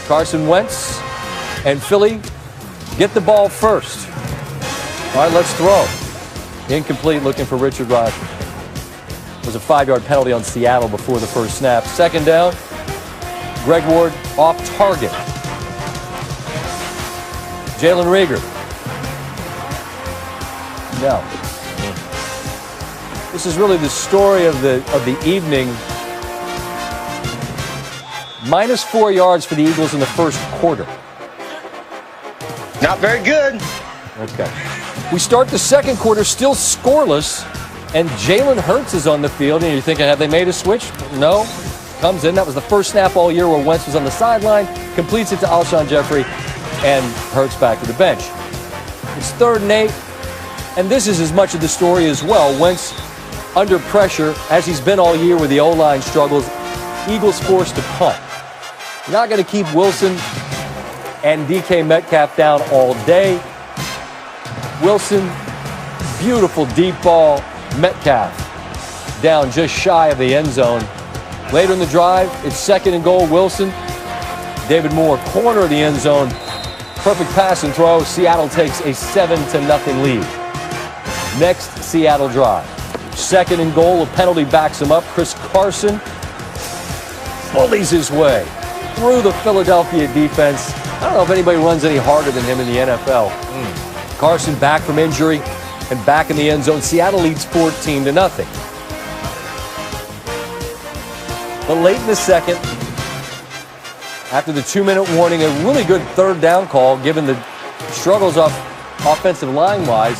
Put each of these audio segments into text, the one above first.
Carson Wentz and Philly get the ball first. All right, let's throw. Incomplete, looking for Richard Rodgers. It was a 5-yard penalty on Seattle before the first snap. Second down, Greg Ward off target. Jalen Reagor. No. This is really the story of the evening. Minus 4 yards for the Eagles in the first quarter. Not very good. Okay. We start the second quarter still scoreless, and Jalen Hurts is on the field, and you're thinking, have they made a switch? No. Comes in. That was the first snap all year where Wentz was on the sideline, completes it to Alshon Jeffrey, and Hurts back to the bench. It's 3rd and 8, and this is as much of the story as well. Wentz under pressure, as he's been all year with the O-line struggles. Eagles forced to punt. You're not going to keep Wilson and DK Metcalf down all day. Wilson, beautiful deep ball. Metcalf down just shy of the end zone. Later in the drive, it's 2nd and goal. Wilson, David Moore, corner of the end zone. Perfect pass and throw. Seattle takes a 7-0 lead. Next Seattle drive. 2nd and goal. A penalty backs him up. Chris Carson bullies his way through the Philadelphia defense. I don't know if anybody runs any harder than him in the NFL. Carson back from injury and back in the end zone. Seattle leads 14-0. But late in the second, after the 2-minute warning, a really good 3rd down call given the struggles off offensive line-wise.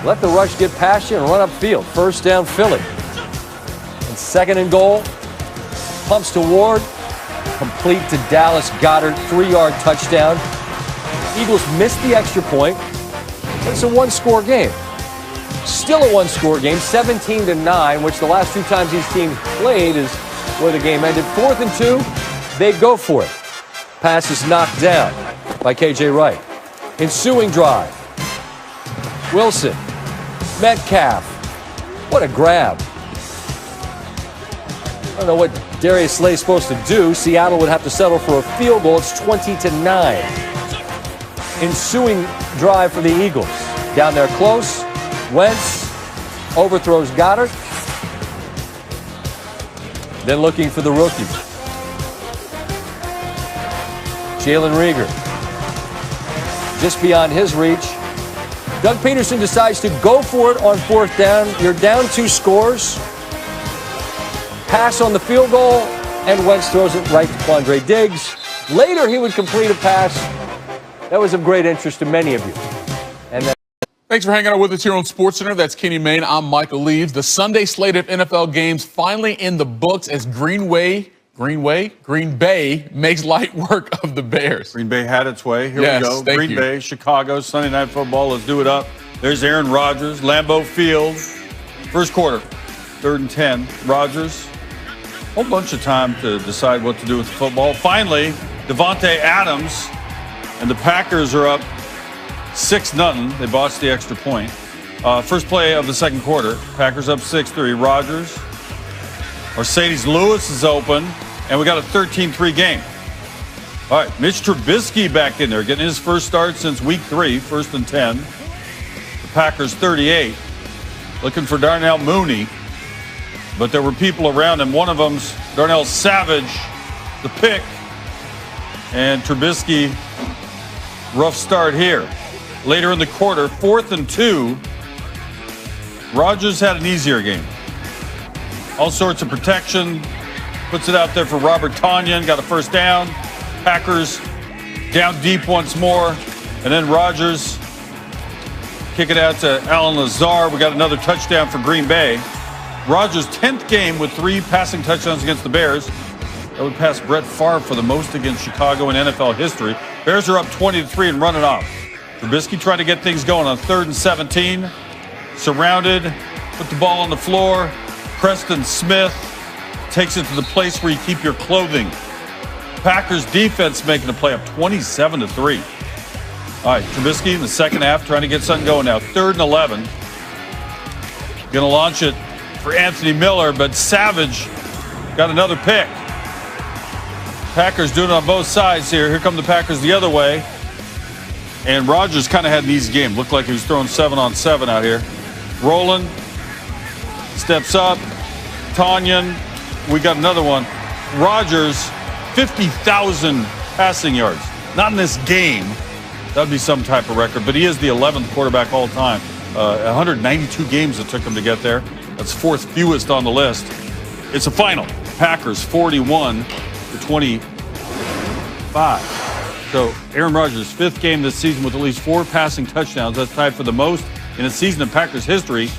Let the rush get past you and run upfield. 1st down, Philly. And 2nd and goal. Pumps to Ward. Complete to Dallas Goedert. 3-yard touchdown. Eagles missed the extra point. But it's a 1-score game. Still a 1-score game. 17-9, which the last 2 times these teams played is where the game ended. 4th and 2. They go for it. Pass is knocked down by KJ Wright. Ensuing drive. Wilson. Metcalf. What a grab. I don't know what Darius Slay's supposed to do. Seattle would have to settle for a field goal. It's 20-9. Ensuing drive for the Eagles. Down there close. Wentz overthrows Goddard. Then looking for the rookie. Jalen Reagor. Just beyond his reach. Doug Peterson decides to go for it on 4th down. You're down 2 scores. Pass on the field goal, and Wentz throws it right to Quandre Diggs. Later, he would complete a pass that was of great interest to many of you. And then Thanks for hanging out with us here on SportsCenter. That's Kenny Mayne. I'm Michael Leaves. The Sunday slate of NFL games finally in the books as Green Bay makes light work of the Bears. Green Bay had its way. Here we go. Green Bay, Chicago, Sunday Night Football. Let's do it up. There's Aaron Rodgers, Lambeau Field. First quarter, 3rd and 10. Rodgers, a whole bunch of time to decide what to do with the football. Finally, Devontae Adams and the Packers are up 6-0. They botched the extra point. First play of the second quarter. Packers up 6-3. Rodgers. Mercedes Lewis is open. And we got a 13-3 game. All right, Mitch Trubisky back in there, getting his first start since week 3, 1st and 10. The Packers 38. Looking for Darnell Mooney. But there were people around him. One of them's Darnell Savage, the pick. And Trubisky, rough start here. Later in the quarter, 4th and 2. Rodgers had an easier game. All sorts of protection. Puts it out there for Robert Tonyan. Got a first down. Packers down deep once more. And then Rodgers kick it out to Allen Lazard. We got another touchdown for Green Bay. Rodgers' 10th game with 3 passing touchdowns against the Bears. That would pass Brett Favre for the most against Chicago in NFL history. Bears are up 20-3 and running off. Trubisky trying to get things going on 3rd and 17. Surrounded. Put the ball on the floor. Preston Smith takes it to the place where you keep your clothing. Packers defense making a play up 27-3. All right, Trubisky in the second half trying to get something going now. 3rd and 11. Going to launch it for Anthony Miller, but Savage got another pick. Packers doing it on both sides here. Here come the Packers the other way. And Rodgers kind of had an easy game. Looked like he was throwing 7-on-7 out here. Rolling. Steps up. Tanyan. We got another one. Rodgers, 50,000 passing yards. Not in this game. That would be some type of record. But he is the 11th quarterback all time. 192 games it took him to get there. That's fourth fewest on the list. It's a final. Packers 41-25. So Aaron Rodgers' fifth game this season with at least 4 passing touchdowns. That's tied for the most in a season in Packers history.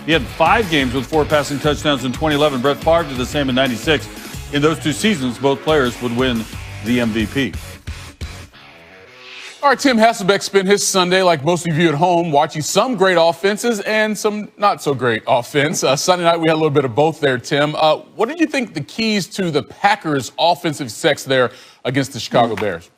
He had 5 games with 4 passing touchdowns in 2011. Brett Favre did the same in '96. In those 2 seasons, both players would win the MVP. All right, Tim Hasselbeck spent his Sunday, like most of you at home, watching some great offenses and some not so great offense. Sunday night, we had a little bit of both there, Tim. What did you think the keys to the Packers' offensive success there against the Chicago Bears?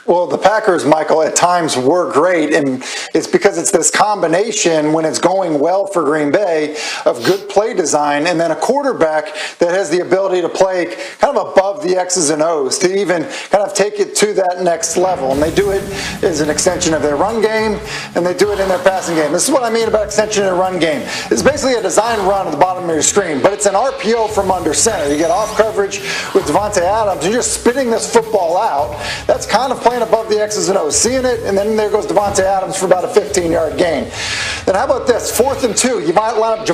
Well, the Packers, Michael, at times were great, and it's because it's this combination when it's going well for Green Bay of good play design and then a quarterback that has the ability to play kind of above the X's and O's to even kind of take it to that next level. And they do it as an extension of their run game, and they do it in their passing game. This is what I mean about extension and run game. It's basically a design run at the bottom of your screen, but it's an RPO from under center. You get off coverage with Davante Adams, and you're just spitting this football out. That's kind of playing above the X's and O's, seeing it, and then there goes Davante Adams for about a 15-yard gain. Then how about this? 4th and 2. You might line up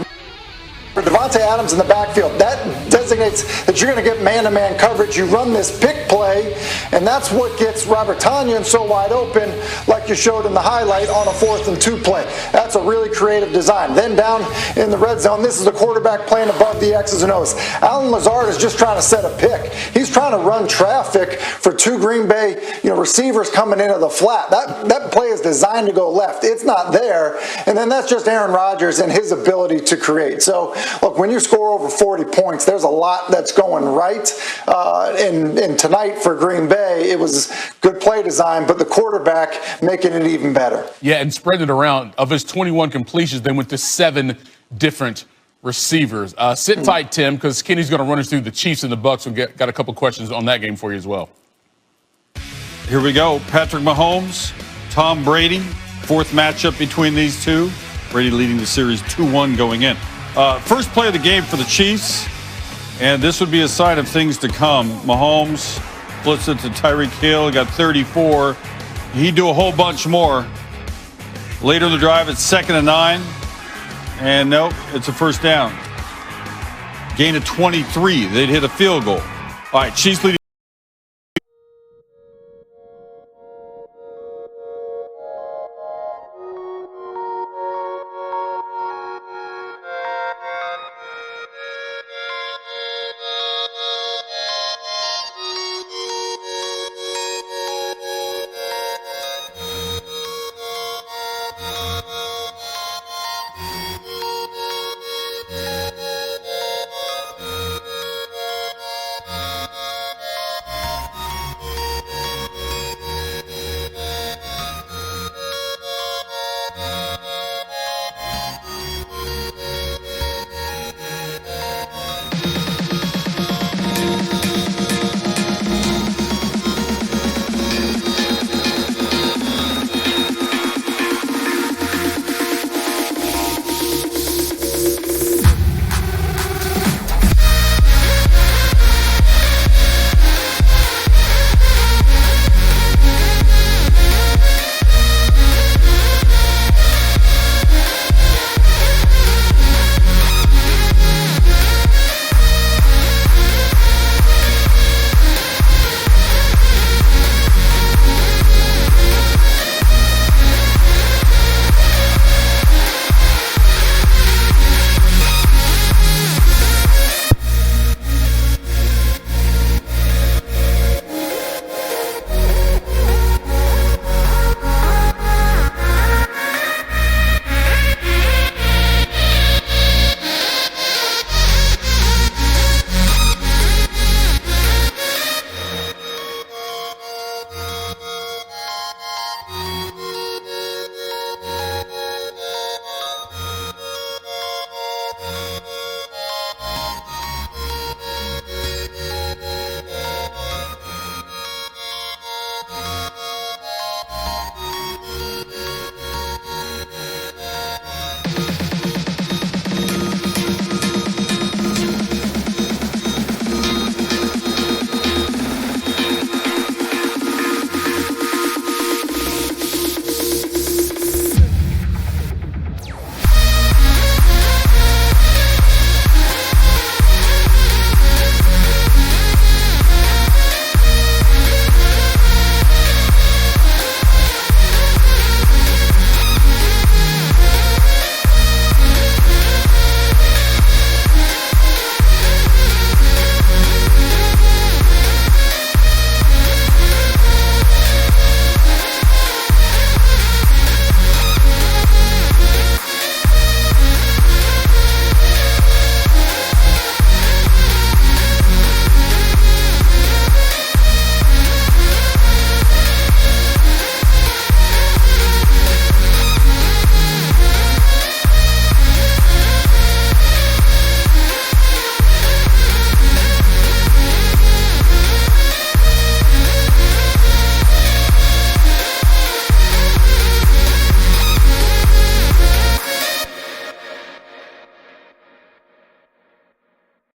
for Davante Adams in the backfield. That designates that you're going to get man-to-man coverage. You run this pick play, and that's what gets Robert Tanyan so wide open, like you showed in the highlight on a 4th and 2 play. That's a really creative design. Then down in the red zone, this is a quarterback playing above the X's and O's. Allen Lazard is just trying to set a pick. He's trying to run traffic for 2 Green Bay receivers coming into the flat. That play is designed to go left. It's not there. And then that's just Aaron Rodgers and his ability to create. So, look, when you score over 40 points, there's a lot that's going right. And tonight for Green Bay, it was good play design, but the quarterback making it even better. Yeah, and spreading it around. Of his 21 completions, they went to 7 different receivers. Sit tight, Tim, because Kenny's going to run us through the Chiefs and the Bucs. We've got a couple questions on that game for you as well. Here we go. Patrick Mahomes, Tom Brady. 4th matchup between these two. Brady leading the series 2-1 going in. First play of the game for the Chiefs, and this would be a sign of things to come. Mahomes flips it to Tyreek Hill, got 34. He'd do a whole bunch more. Later in the drive, it's 2nd and 9, and nope, it's a first down. Gain of 23. They'd hit a field goal. All right, Chiefs leading.